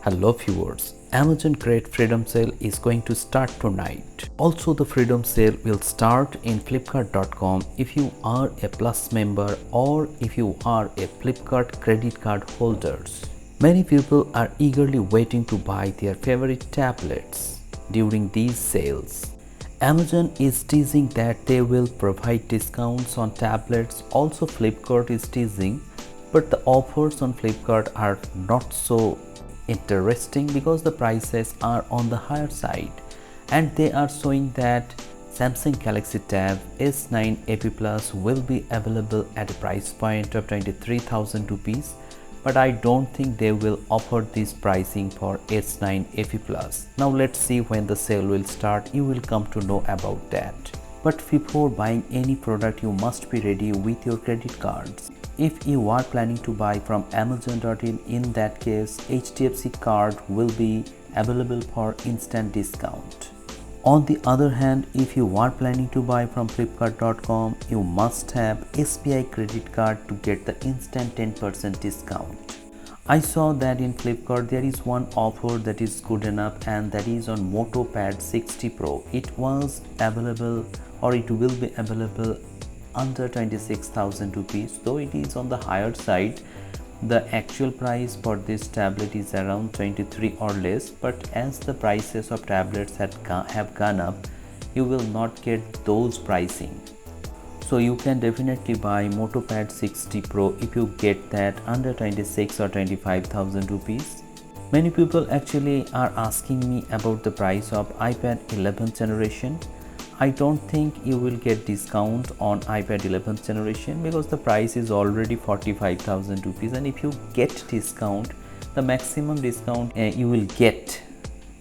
Hello viewers, Amazon Great Freedom Sale is going to start tonight. Also the Freedom Sale will start in Flipkart.com if you are a Plus member or if you are a Flipkart credit card holders. Many people are eagerly waiting to buy their favorite tablets during these sales. Amazon is teasing that they will provide discounts on tablets. Also Flipkart is teasing, but the offers on Flipkart are not so interesting because the prices are on the higher side, and they are showing that Samsung Galaxy Tab S10 FE Plus will be available at a price point of 23,000 rupees, but I don't think they will offer this pricing for S9 FE Plus. Now let's see when the sale will start. You will come to know about that. But before buying any product, you must be ready with your credit cards. If you are planning to buy from Amazon.in, that case HDFC card will be available for instant discount. On the other hand, if you are planning to buy from Flipkart.com, you must have SBI credit card to get the instant 10% discount. I saw that in Flipkart there is one offer that is good enough, and that is on Moto Pad 60 Pro. It was available, or it will be available under 26,000 rupees, though it is on the higher side. The actual price for this tablet is around 23 or less, but as the prices of tablets have gone up, you will not get those pricing. So you can definitely buy Moto Pad 60 Pro if you get that under 26 or 25,000 rupees. Many people actually are asking me about the price of iPad 11th generation. I don't think you will get discount on iPad 11th generation because the price is already 45,000 rupees, and if you get discount, the maximum discount you will get,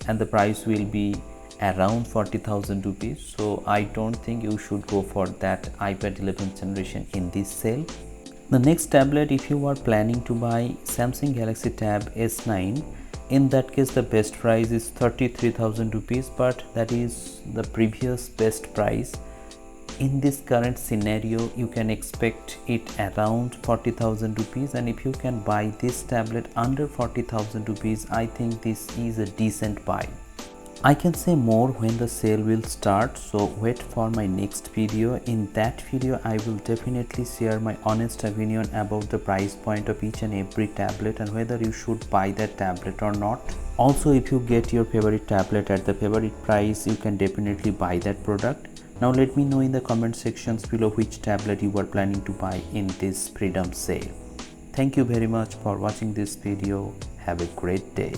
and the price will be around 40,000 rupees. So I don't think you should go for that iPad 11th generation in this sale. The next tablet, if you are planning to buy Samsung Galaxy Tab S9, in that case the best price is 33,000 rupees, but that is the previous best price. In this current scenario, you can expect it around 40,000 rupees, and if you can buy this tablet under 40,000 rupees, I think this is a decent buy. I can say more when the sale will start, so wait for my next video. In that video, I will definitely share my honest opinion about the price point of each and every tablet and whether you should buy that tablet or not. Also, if you get your favorite tablet at the favorite price, you can definitely buy that product. Now let me know in the comment sections below which tablet you are planning to buy in this freedom sale. Thank you very much for watching this video. Have a great day.